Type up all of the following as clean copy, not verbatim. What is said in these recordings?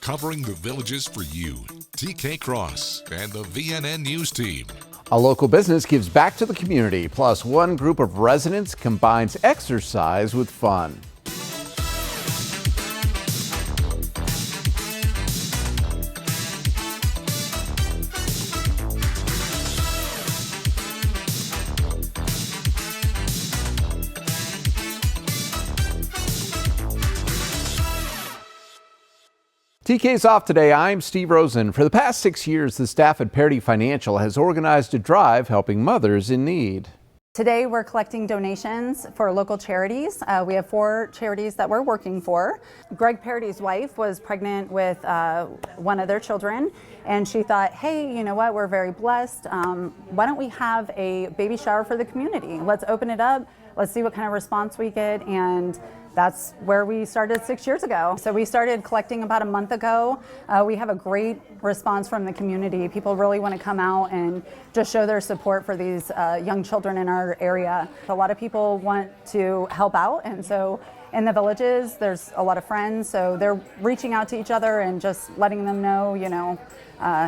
covering the Villages for you. TK Cross and the VNN News Team. A local business gives back to the community, plus one group of residents combines exercise with fun. TK's off today. I'm Steve Rosen. For the past 6 years, the staff at Parity Financial has organized a drive helping mothers in need. Today we're collecting donations for local charities. We have 4 charities that we're working for. Greg Parity's wife was pregnant with one of their children, and she thought, hey, you know what, we're very blessed. Why don't we have a baby shower for the community? Let's open it up. Let's see what kind of response we get. And that's where we started 6 years ago. So we started collecting about a month ago. We have a great response from the community. People really want to come out and just show their support for these young children in our area. A lot of people want to help out, and so in the Villages, there's a lot of friends, so they're reaching out to each other and just letting them know, you know,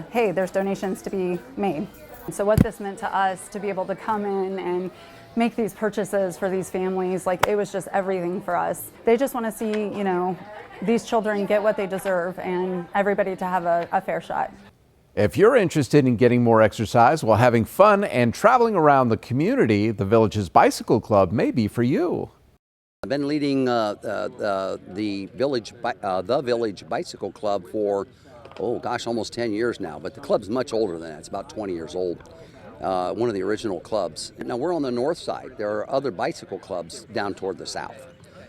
hey, there's donations to be made. So what this meant to us to be able to come in and make these purchases for these families, like, it was just everything for us. They just want to see, you know, these children get what they deserve and everybody to have a fair shot. If you're interested in getting more exercise while having fun and traveling around the community, the Villages Bicycle Club may be for you. I've been leading the Village Bicycle Club for, oh gosh, almost 10 years now, but the club's much older than that. It's about 20 years old. One of the original clubs. Now we're on the north side. There are other bicycle clubs down toward the south.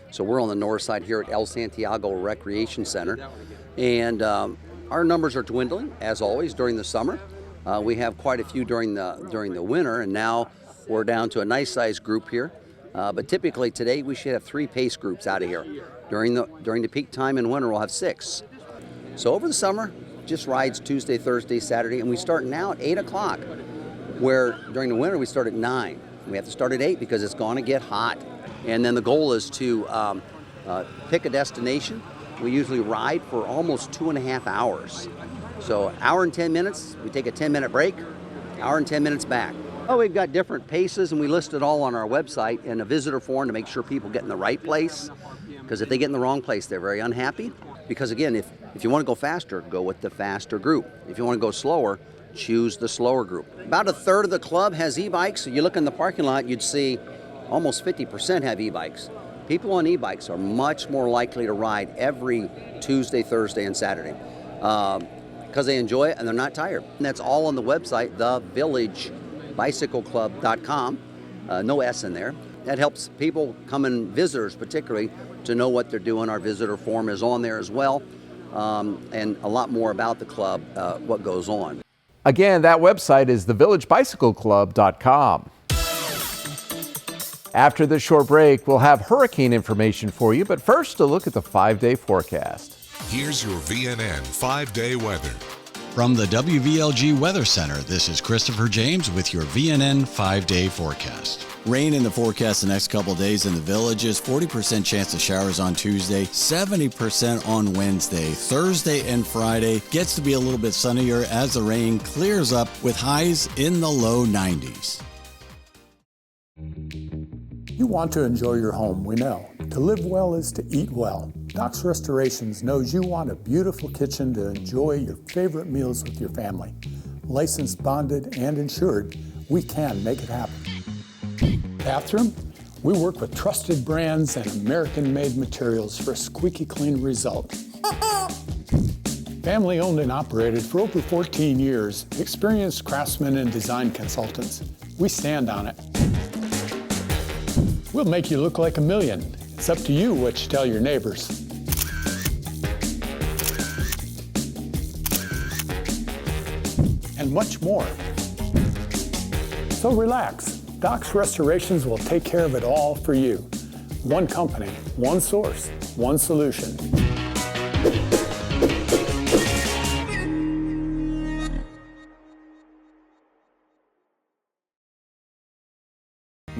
So we're on the north side here at El Santiago Recreation Center. And our numbers are dwindling, as always, during the summer. We have quite a few during the winter, and now we're down to a nice sized group here. But typically today we should have 3 pace groups out of here. During the peak time in winter, we'll have 6. So over the summer, just rides Tuesday, Thursday, Saturday, and we start now at 8 o'clock. Where during the winter we start at 9. We have to start at 8 because it's going to get hot. And then the goal is to pick a destination. We usually ride for almost 2.5 hours. So hour and 10 minutes, we take a 10-minute break, hour and 10 minutes back. Oh, we've got different paces, and we list it all on our website in a visitor form to make sure people get in the right place. Because if they get in the wrong place, they're very unhappy. Because again, if you want to go faster, go with the faster group. If you want to go slower, choose the slower group. About a third of the club has e-bikes. You look in the parking lot, you'd see almost 50% have e-bikes. People on e-bikes are much more likely to ride every Tuesday, Thursday, and Saturday because they enjoy it and they're not tired. And that's all on the website, thevillagebicycleclub.com. No S in there. That helps people come in, visitors particularly, to know what they're doing. Our visitor form is on there as well, and a lot more about the club, what goes on. Again, that website is thevillagebicycleclub.com. After this short break, we'll have hurricane information for you, but first a look at the 5-day forecast. Here's your VNN 5-day weather. From the WVLG Weather Center, this is Christopher James with your VNN 5-day forecast. Rain in the forecast the next couple days in the Villages. 40% chance of showers on Tuesday, 70% on Wednesday. Thursday and Friday gets to be a little bit sunnier as the rain clears up with highs in the low 90s. You want to enjoy your home, we know. To live well is to eat well. Doc's Restorations knows you want a beautiful kitchen to enjoy your favorite meals with your family. Licensed, bonded, and insured, we can make it happen. Bathroom? We work with trusted brands and American-made materials for a squeaky clean result. Family owned and operated for over 14 years, experienced craftsmen and design consultants. We stand on it. We'll make you look like a million. It's up to you what you tell your neighbors. And much more. So relax. Doc's Restorations will take care of it all for you. One company, one source, one solution.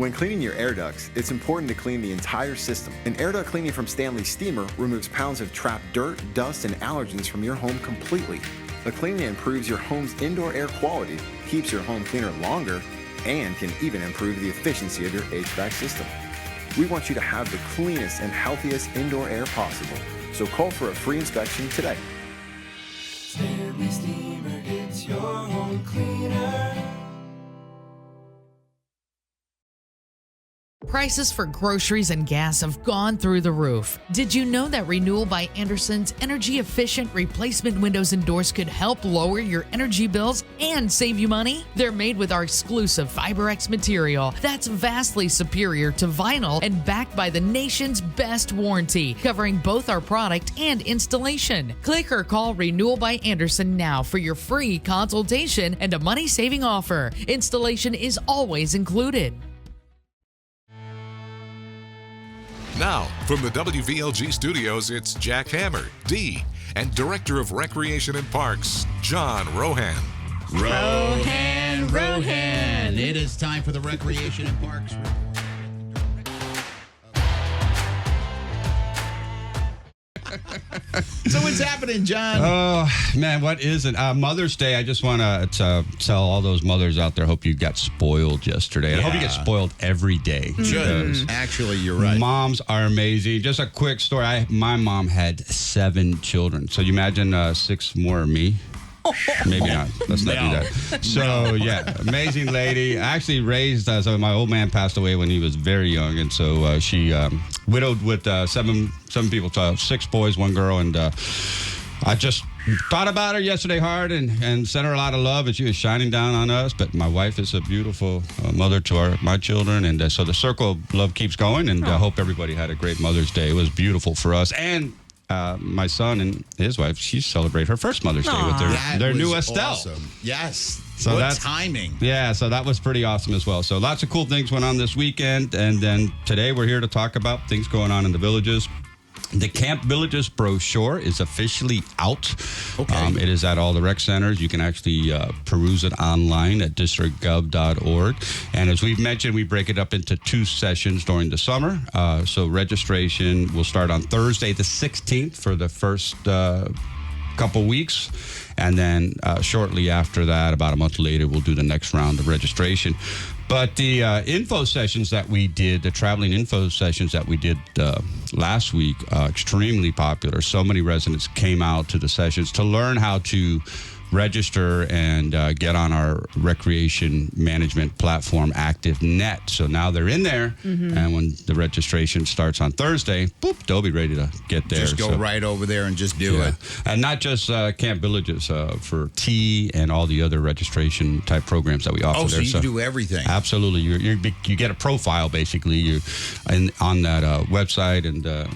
When cleaning your air ducts, it's important to clean the entire system. An air duct cleaning from Stanley Steamer removes pounds of trapped dirt, dust, and allergens from your home completely. The cleaning improves your home's indoor air quality, keeps your home cleaner longer, and can even improve the efficiency of your HVAC system. We want you to have the cleanest and healthiest indoor air possible. So call for a free inspection today. Stanley Steamer gets your home cleaner. Prices for groceries and gas have gone through the roof. Did you know that Renewal by Andersen's energy-efficient replacement windows and doors could help lower your energy bills and save you money? They're made with our exclusive FiberX material that's vastly superior to vinyl and backed by the nation's best warranty, covering both our product and installation. Click or call Renewal by Andersen now for your free consultation and a money-saving offer. Installation is always included. Now, from the WVLG studios, it's Jack Hammer, D, and Director of Recreation and Parks, John Rohan. Rohan. It is time for the Recreation and Parks Report. So what's happening, John? Oh, man, what is it? Mother's Day, I just want to tell all those mothers out there, hope you got spoiled yesterday. Yeah. I hope you get spoiled every day. Should. Actually, you're right. Moms are amazing. Just a quick story. My mom had 7 children. So you imagine 6 more of me. Maybe not. Let's not do that. So, yeah, amazing lady. I actually raised, so my old man passed away when he was very young, and so she widowed with 7 people, so 6 boys, 1 girl, and I just thought about her yesterday hard and sent her a lot of love, and she was shining down on us, but my wife is a beautiful mother to my children, and so the circle of love keeps going, and I hope everybody had a great Mother's Day. It was beautiful for us, and my son and his wife, she celebrate her first Mother's Day with their new Estelle. Awesome. Yes. So that's timing. Yeah, so that was pretty awesome as well. So lots of cool things went on this weekend. And then today we're here to talk about things going on in the villages. The Camp Villages brochure is officially out. Okay. It is at all the rec centers. You can actually peruse it online at districtgov.org. And as we've mentioned, we break it up into 2 sessions during the summer. So registration will start on Thursday the 16th for the first couple weeks. And then shortly after that, about a month later, we'll do the next round of registration. But the info sessions that we did, the traveling info sessions that we did last week, extremely popular. So many residents came out to the sessions to learn how to register and get on our recreation management platform, ActiveNet. So now they're in there, and when the registration starts on Thursday, boop, they'll be ready to get there. Just go right over there and just do it. And not just Camp Villages, for T and all the other registration type programs that we offer there. So you can do everything. Absolutely. You get a profile, basically, on that website and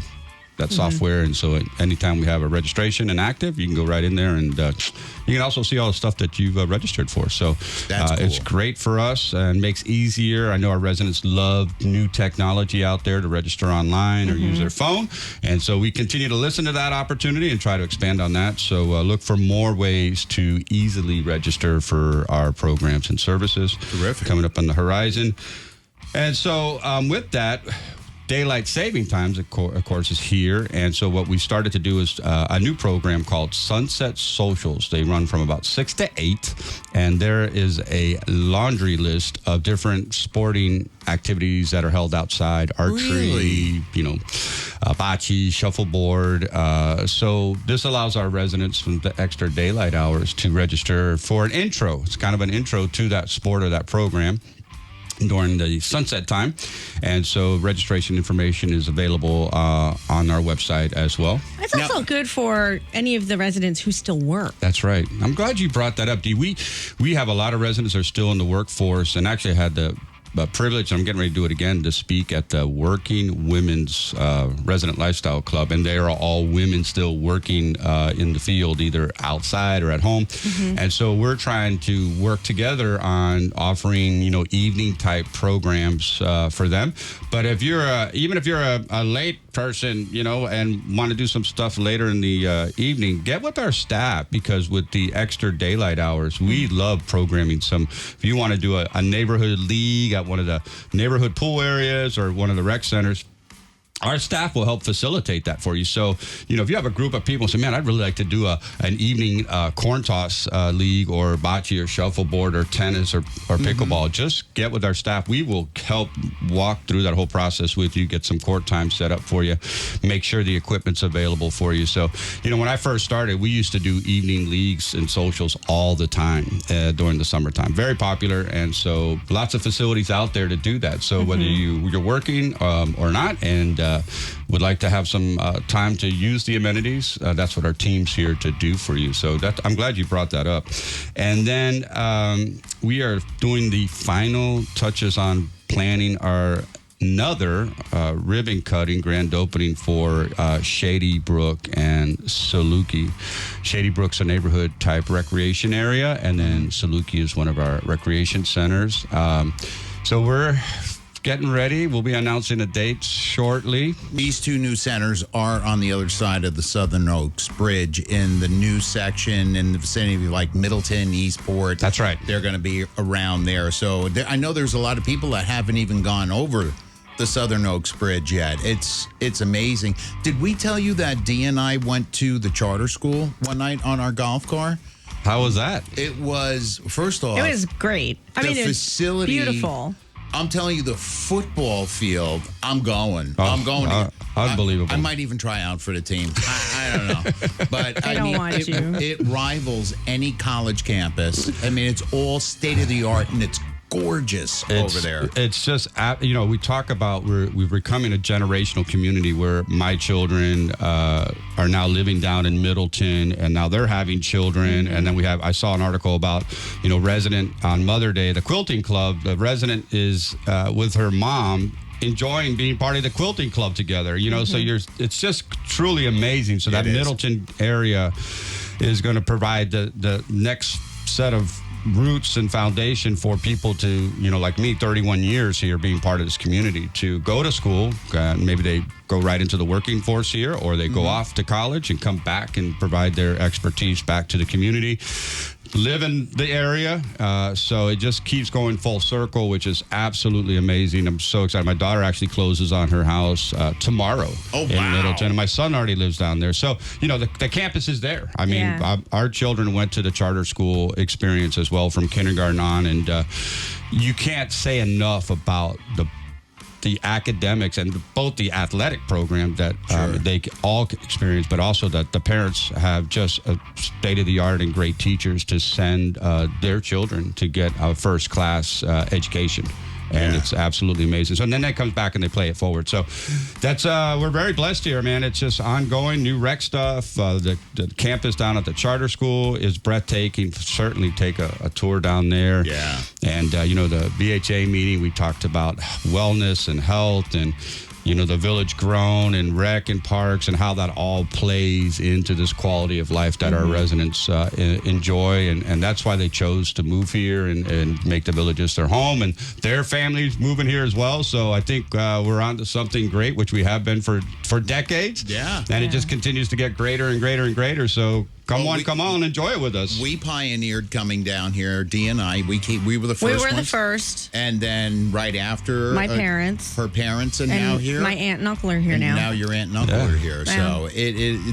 that software, and so anytime we have a registration and active, you can go right in there, and you can also see all the stuff that you've registered for. So That's cool. It's great for us and makes easier. I know our residents love new technology out there to register online or use their phone, and so we continue to listen to that opportunity and try to expand on that. So look for more ways to easily register for our programs and services. Terrific. Coming up on the horizon. And so with that, Daylight Saving Times, of course, is here. And so what we started to do is a new program called Sunset Socials. They run from about 6 to 8. And there is a laundry list of different sporting activities that are held outside. Archery, bocce, shuffleboard. So this allows our residents from the extra daylight hours to register for an intro. It's kind of an intro to that sport or that program during the sunset time. And so registration information is available on our website as well. That's also good for any of the residents who still work. That's right. I'm glad you brought that up, Dee. We have a lot of residents that are still in the workforce, and actually had the privilege, I'm getting ready to do it again, to speak at the Working Women's Resident Lifestyle Club, and they are all women still working in the field, either outside or at home. And so we're trying to work together on offering, evening type programs for them. But if you're even if you're a late person, and want to do some stuff later in the evening, get with our staff, because with the extra daylight hours, we love programming if you want to do a neighborhood league at one of the neighborhood pool areas or one of the rec centers, our staff will help facilitate that for you. So, if you have a group of people say, man, I'd really like to do an evening corn toss league or bocce or shuffleboard or tennis or pickleball, just get with our staff. We will help walk through that whole process with you, get some court time set up for you, make sure the equipment's available for you. So, when I first started, we used to do evening leagues and socials all the time during the summertime. Very popular. And so lots of facilities out there to do that. So whether you're working or not, and would like to have some time to use the amenities, that's what our team's here to do for you. So I'm glad you brought that up. And then we are doing the final touches on planning another ribbon cutting grand opening for Shady Brook and Saluki. Shady Brook's a neighborhood type recreation area, and then Saluki is one of our recreation centers. So we're getting ready. We'll be announcing a date shortly. These two new centers are on the other side of the Southern Oaks Bridge in the new section in the vicinity of like Middleton, Eastport. That's right. They're going to be around there. So I know there's a lot of people that haven't even gone over the Southern Oaks Bridge yet. It's amazing. Did we tell you that Dee and I went to the charter school one night on our golf car? How was that? It was, first off, it was great. The facility, it was beautiful. I'm telling you, the football field, I'm going. I'm going. Unbelievable. I might even try out for the team. I don't know. But I don't want you. It rivals any college campus. I mean, it's all state of the art, and it's gorgeous over there. It's just, we talk about we're becoming a generational community where my children are now living down in Middleton, and now they're having children. And then I saw an article about, resident on Mother Day, the quilting club. The resident is with her mom, enjoying being part of the quilting club together. So it's just truly amazing. So that Middleton area is going to provide the next set of roots and foundation for people to, like me, 31 years here being part of this community, to go to school. Maybe they go right into the working force here, or they go off to college and come back and provide their expertise back to the community. Live in the area, so it just keeps going full circle, which is absolutely amazing. I'm so excited. My daughter actually closes on her house tomorrow in Middleton, and my son already lives down there. So, the campus is there. I mean, our children went to the charter school experience as well from kindergarten on, and you can't say enough about the academics and both the athletic program that they all experience, but also that the parents have just a state-of-the-art and great teachers to send their children to get a first-class education. And it's absolutely amazing. So and then that comes back and they play it forward. So that's we're very blessed here, man. It's just ongoing new rec stuff. The campus down at the charter school is breathtaking. Certainly take a tour down there. Yeah. And the VHA meeting, we talked about wellness and health and the village grown and rec and parks and how that all plays into this quality of life that our residents enjoy. And that's why they chose to move here and make the villages their home, and their families moving here as well. So I think we're on to something great, which we have been for decades. Yeah. And it just continues to get greater and greater and greater. So come on, enjoy it with us. We pioneered coming down here, Dee and I. We were the first. We were ones. the first. And then right after, my parents, her parents, and now here. My aunt and uncle are here now. Now your aunt and uncle are here. Wow. So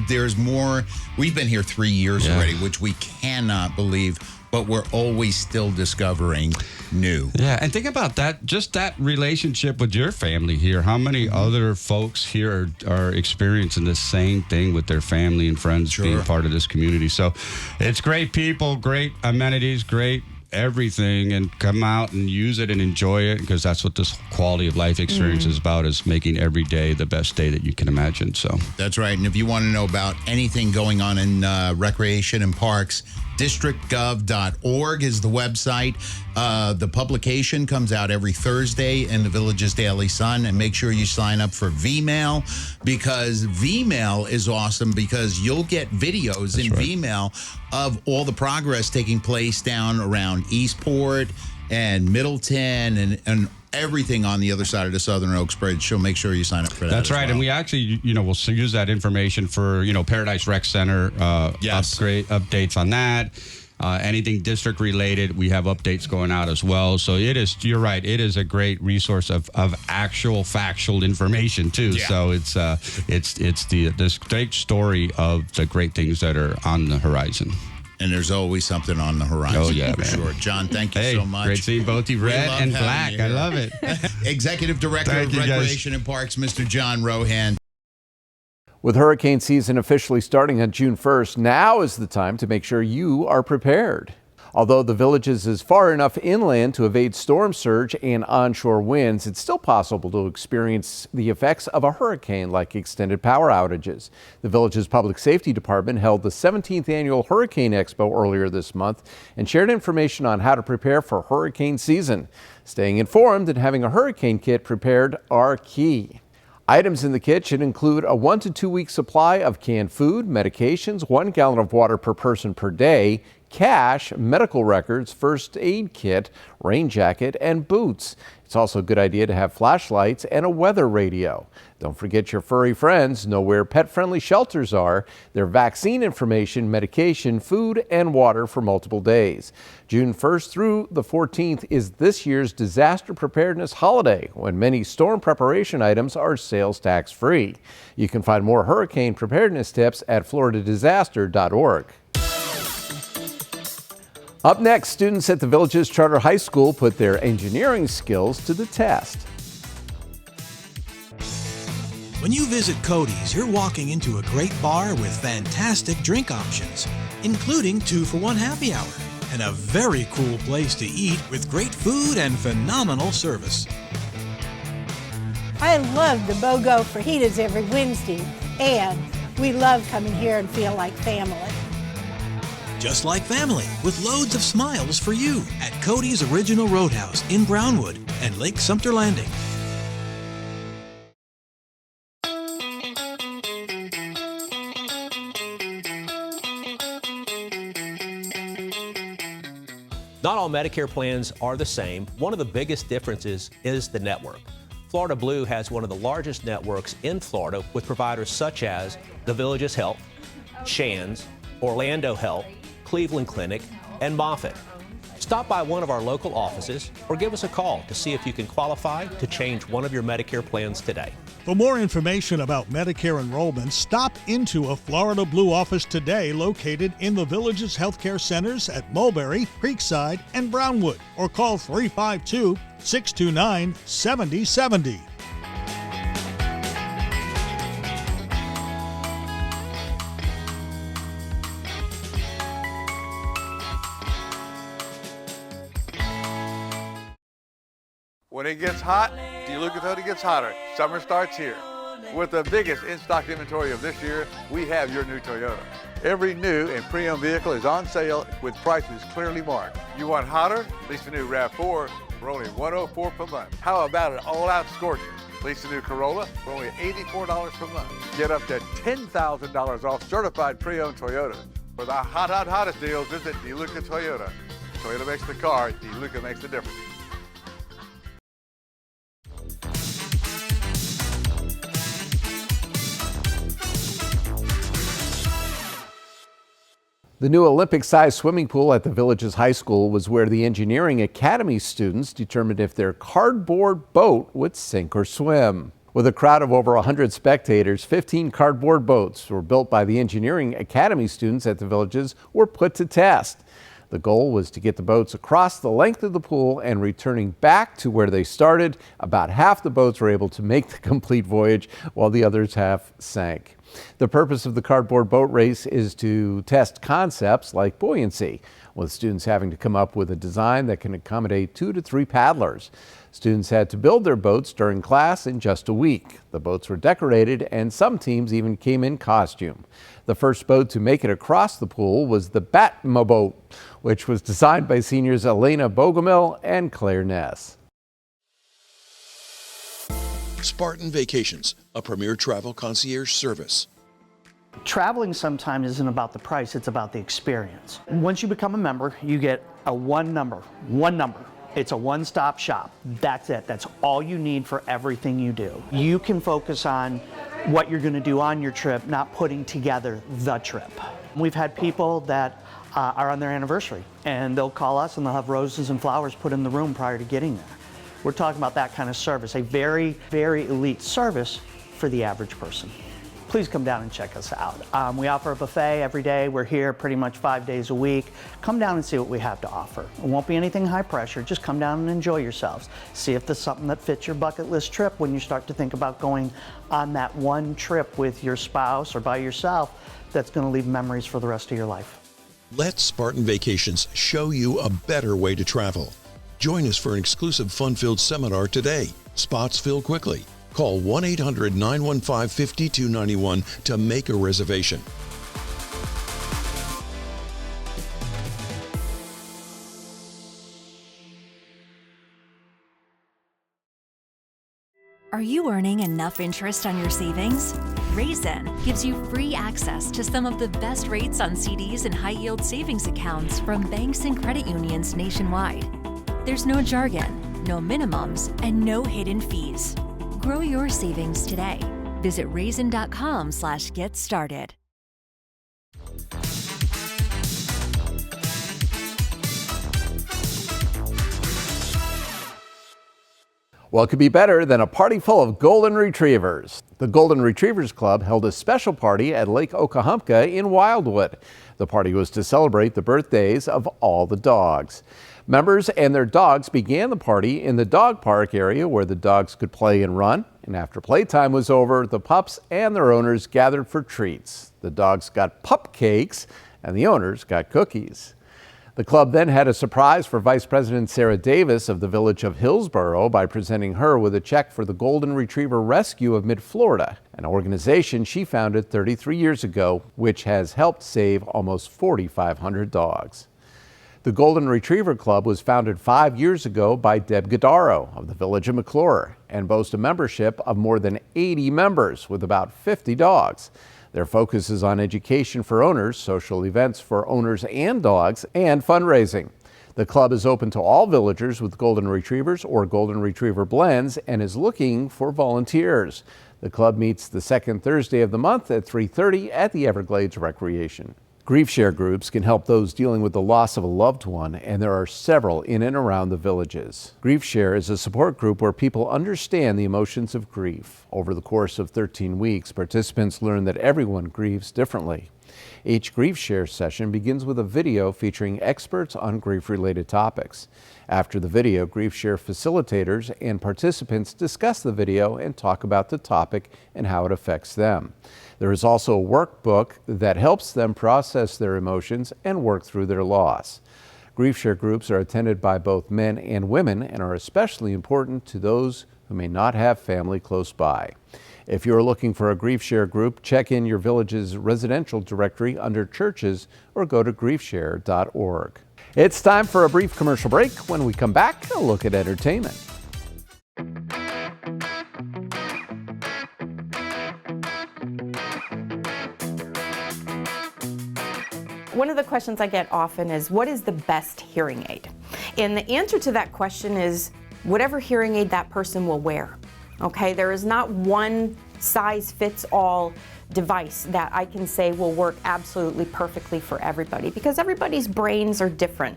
there's more. We've been here 3 years already, which we cannot believe. But we're always still discovering new. Yeah, and think about that, just that relationship with your family here. How many other folks here are experiencing the same thing with their family and friends being part of this community? So it's great people, great amenities, great everything, and come out and use it and enjoy it, because that's what this quality of life experience is about, is making every day the best day that you can imagine. So that's right. And if you want to know about anything going on in recreation and parks, districtgov.org is the website. The publication comes out every Thursday in the Village's Daily Sun, and make sure you sign up for VMail, because VMail is awesome, because you'll get videos in VMail of all the progress taking place down around Eastport and Middleton and everything on the other side of the Southern Oaks Bridge. So make sure you sign up for that. That's right. And we actually, we'll use that information for, Paradise Rec Center upgrade updates on that. Anything district related, we have updates going out as well. So you're right, it is a great resource of actual factual information too. Yeah. So it's this great story of the great things that are on the horizon. And there's always something on the horizon. Oh, yeah, for man. sure. John, thank you so much. Great seeing both you, red and black. I love it. Executive Director of Recreation and Parks, Mr. John Rohan. With hurricane season officially starting on June 1st, now is the time to make sure you are prepared. Although the Villages is far enough inland to evade storm surge and onshore winds, it's still possible to experience the effects of a hurricane like extended power outages. The Villages Public Safety Department held the 17th annual Hurricane Expo earlier this month and shared information on how to prepare for hurricane season. Staying informed and having a hurricane kit prepared are key. Items in the kit should include a 1 to 2 week supply of canned food, medications, 1 gallon of water per person per day, cash, medical records, first aid kit, rain jacket, and boots. It's also a good idea to have flashlights and a weather radio. Don't forget your furry friends. Know where pet-friendly shelters are, their vaccine information, medication, food, and water for multiple days. June 1st through the 14th is this year's disaster preparedness holiday, when many storm preparation items are sales tax free. You can find more hurricane preparedness tips at floridadisaster.org. Up next, students at the Villages Charter High School put their engineering skills to the test. When you visit Cody's, you're walking into a great bar with fantastic drink options, including 2-for-1 happy hour, and a very cool place to eat with great food and phenomenal service. I love the BOGO fajitas every Wednesday, and we love coming here and feel like family. Just like family, with loads of smiles for you at Cody's Original Roadhouse in Brownwood and Lake Sumter Landing. Not all Medicare plans are the same. One of the biggest differences is the network. Florida Blue has one of the largest networks in Florida with providers such as the Villages Health, Shands, Orlando Health, Cleveland Clinic, and Moffitt. Stop by one of our local offices or give us a call to see if you can qualify to change one of your Medicare plans today. For more information about Medicare enrollment, stop into a Florida Blue office today located in the Villages Healthcare Centers at Mulberry, Creekside, and Brownwood, or call 352-629-7070. When it gets hot, DeLuca Toyota gets hotter. Summer starts here. With the biggest in-stock inventory of this year, we have your new Toyota. Every new and pre-owned vehicle is on sale with prices clearly marked. You want hotter? Lease the new RAV4 for only $104 per month. How about an all-out Scorcher? Lease the new Corolla for only $84 per month. Get up to $10,000 off certified pre-owned Toyotas. For the hottest deals, visit DeLuca Toyota. Toyota makes the car, DeLuca makes the difference. The new Olympic-sized swimming pool at the Villages High School was where the Engineering Academy students determined if their cardboard boat would sink or swim. With a crowd of over 100 spectators, 15 cardboard boats were built by the Engineering Academy students at the Villages were put to test. The goal was to get the boats across the length of the pool and returning back to where they started. About half the boats were able to make the complete voyage, while the others half sank. The purpose of the cardboard boat race is to test concepts like buoyancy, with students having to come up with a design that can accommodate 2 to 3 paddlers. Students had to build their boats during class in just a week. The boats were decorated and some teams even came in costume. The first boat to make it across the pool was the Batmo boat, which was designed by seniors Elena Bogomil and Claire Ness. Spartan Vacations, a premier travel concierge service. Traveling sometimes isn't about the price, it's about the experience. Once you become a member, you get a one number It's a one-stop shop. That's it. That's all you need for everything you do. You can focus on what you're going to do on your trip, not putting together the trip. We've had people that are on their anniversary, and they'll call us and they'll have roses and flowers put in the room prior to getting there. We're talking about that kind of service, a very, very elite service for the average person. Please come down and check us out. We offer a buffet every day. We're here pretty much 5 days a week. Come down and see what we have to offer. It won't be anything high pressure. Just come down and enjoy yourselves. See if there's something that fits your bucket list trip when you start to think about going on that one trip with your spouse or by yourself that's going to leave memories for the rest of your life. Let Spartan Vacations show you a better way to travel. Join us for an exclusive fun-filled seminar today. Spots fill quickly. Call 1-800-915-5291 to make a reservation. Are you earning enough interest on your savings? Raisin gives you free access to some of the best rates on CDs and high-yield savings accounts from banks and credit unions nationwide. There's no jargon, no minimums, and no hidden fees. Grow your savings today. Visit raisin.com/get started. What could be better than a party full of golden retrievers? The Golden Retrievers Club held a special party at Lake Okahumpka in Wildwood. The party was to celebrate the birthdays of all the dogs. Members and their dogs began the party in the dog park area where the dogs could play and run. And after playtime was over, the pups and their owners gathered for treats. The dogs got pup cakes and the owners got cookies. The club then had a surprise for Vice President Sarah Davis of the Village of Hillsborough by presenting her with a check for the Golden Retriever Rescue of Mid-Florida, an organization she founded 33 years ago, which has helped save almost 4,500 dogs. The Golden Retriever Club was founded 5 years ago by Deb Godaro of the Village of McClure and boasts a membership of more than 80 members with about 50 dogs. Their focus is on education for owners, social events for owners and dogs, and fundraising. The club is open to all villagers with Golden Retrievers or Golden Retriever blends and is looking for volunteers. The club meets the second Thursday of the month at 3:30 at the Everglades Recreation. Grief share groups can help those dealing with the loss of a loved one, and there are several in and around the villages. Grief Share is a support group where people understand the emotions of grief. Over the course of 13 weeks, participants learn that everyone grieves differently. Each Grief Share session begins with a video featuring experts on grief-related topics. After the video, Grief Share facilitators and participants discuss the video and talk about the topic and how it affects them. There is also a workbook that helps them process their emotions and work through their loss. Grief Share groups are attended by both men and women and are especially important to those who may not have family close by. If you're looking for a Grief Share group, check in your village's residential directory under churches or go to griefshare.org. It's time for a brief commercial break. When we come back, a look at entertainment. One of the questions I get often is, what is the best hearing aid? And the answer to that question is whatever hearing aid that person will wear. Okay, there is not one size fits all device that I can say will work absolutely perfectly for everybody, because everybody's brains are different.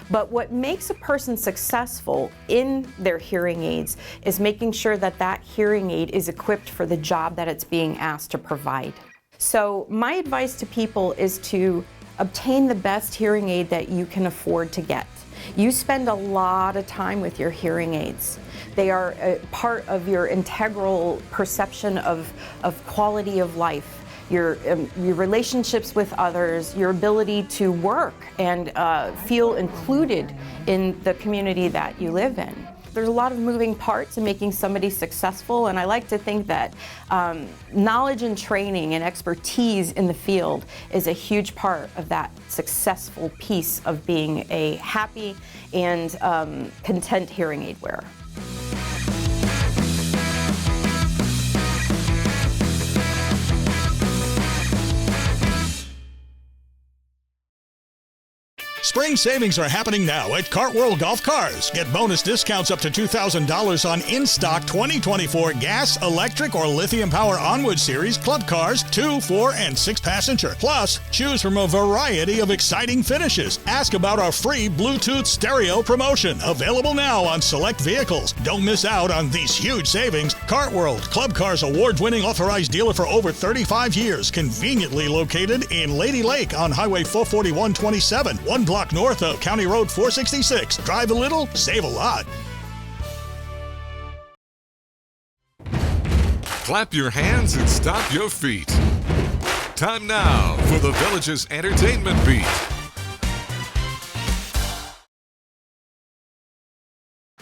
But what makes a person successful in their hearing aids is making sure that that hearing aid is equipped for the job that it's being asked to provide. So my advice to people is to obtain the best hearing aid that you can afford to get. You spend a lot of time with your hearing aids. They are a part of your integral perception of quality of life, your relationships with others, your ability to work and feel included in the community that you live in. There's a lot of moving parts in making somebody successful, and I like to think that knowledge and training and expertise in the field is a huge part of that successful piece of being a happy and content hearing aid wearer. Spring savings are happening now at Cartworld Golf Cars. Get bonus discounts up to $2,000 on in-stock 2024 gas, electric, or lithium power Onward Series club cars, 2, 4, and 6 passenger. Plus, choose from a variety of exciting finishes. Ask about our free Bluetooth stereo promotion, available now on select vehicles. Don't miss out on these huge savings. Cartworld, Club Cars award-winning authorized dealer for over 35 years, conveniently located in Lady Lake on Highway 441-27, 1 block north of County Road 466. Drive a little, save a lot. Clap your hands and stomp your feet. Time now for the Village's Entertainment Beat.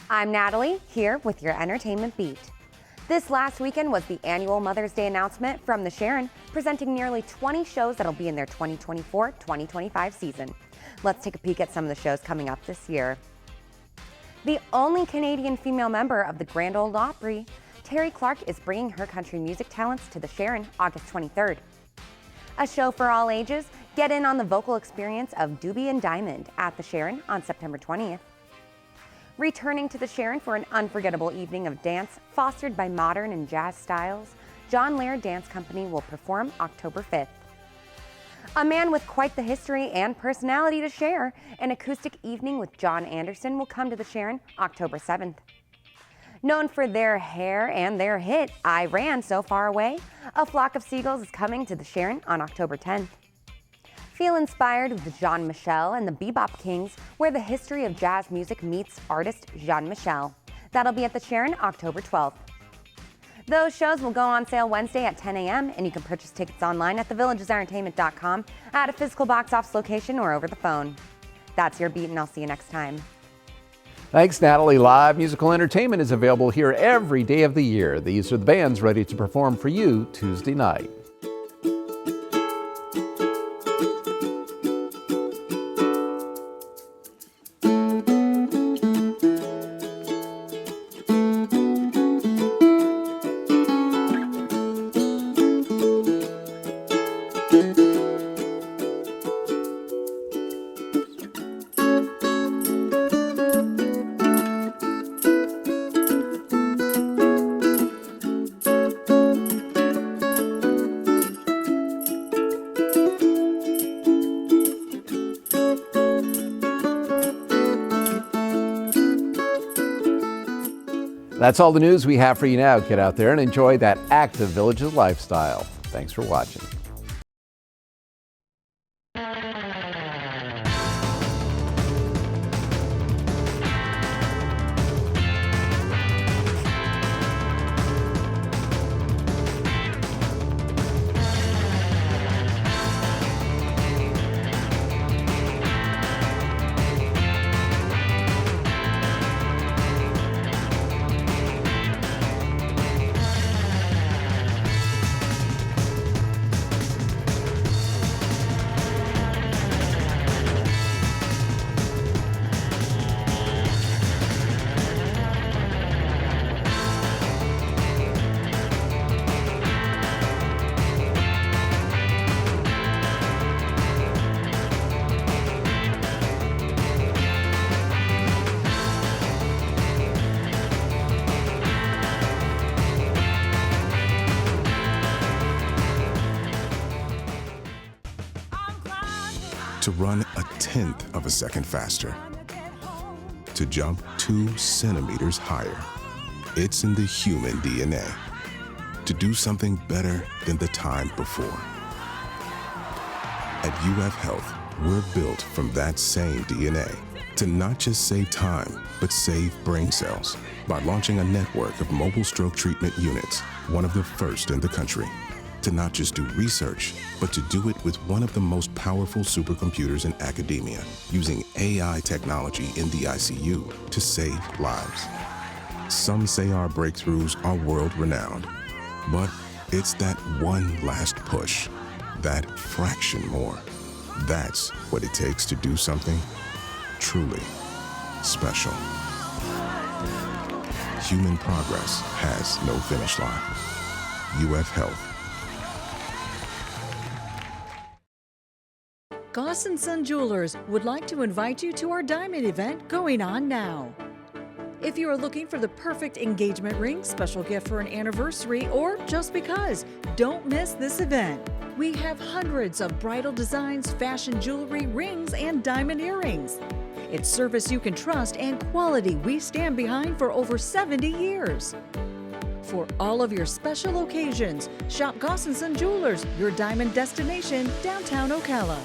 I'm Natalie, here with your Entertainment Beat. This last weekend was the annual Mother's Day announcement from the Sharon, presenting nearly 20 shows that'll be in their 2024-2025 season. Let's take a peek at some of the shows coming up this year. The only Canadian female member of the Grand Ole Opry, Terry Clark is bringing her country music talents to the Sharon August 23rd. A show for all ages, get in on the vocal experience of Doobie and Diamond at the Sharon on September 20th. Returning to the Sharon for an unforgettable evening of dance fostered by modern and jazz styles, John Laird Dance Company will perform October 5th. A man with quite the history and personality to share, an acoustic evening with John Anderson will come to the Sharon October 7th. Known for their hair and their hit, I Ran So Far Away, A Flock of Seagulls is coming to the Sharon on October 10th. Feel inspired with Jean-Michel and the Bebop Kings, where the history of jazz music meets artist Jean-Michel. That'll be at the Sharon October 12th. Those shows will go on sale Wednesday at 10 a.m., and you can purchase tickets online at thevillagesentertainment.com, at a physical box office location, or over the phone. That's your beat, and I'll see you next time. Thanks, Natalie. Live musical entertainment is available here every day of the year. These are the bands ready to perform for you Tuesday night. That's all the news we have for you now. Get out there and enjoy that active Villages lifestyle. Thanks for watching. To run a 1/10 of a second faster. To jump 2 centimeters higher. It's in the human DNA. To do something better than the time before. At UF Health, we're built from that same DNA to not just save time, but save brain cells by launching a network of mobile stroke treatment units, one of the first in the country. To not just do research, but to do it with one of the most powerful supercomputers in academia, using AI technology in the ICU to save lives. Some say our breakthroughs are world-renowned, but it's that one last push, that fraction more. That's what it takes to do something truly special. Human progress has no finish line. UF Health. Goss & Son Jewelers would like to invite you to our diamond event going on now. If you are looking for the perfect engagement ring, special gift for an anniversary, or just because, don't miss this event. We have hundreds of bridal designs, fashion jewelry, rings, and diamond earrings. It's service you can trust and quality we stand behind for over 70 years. For all of your special occasions, shop Goss & Son Jewelers, your diamond destination, downtown Ocala.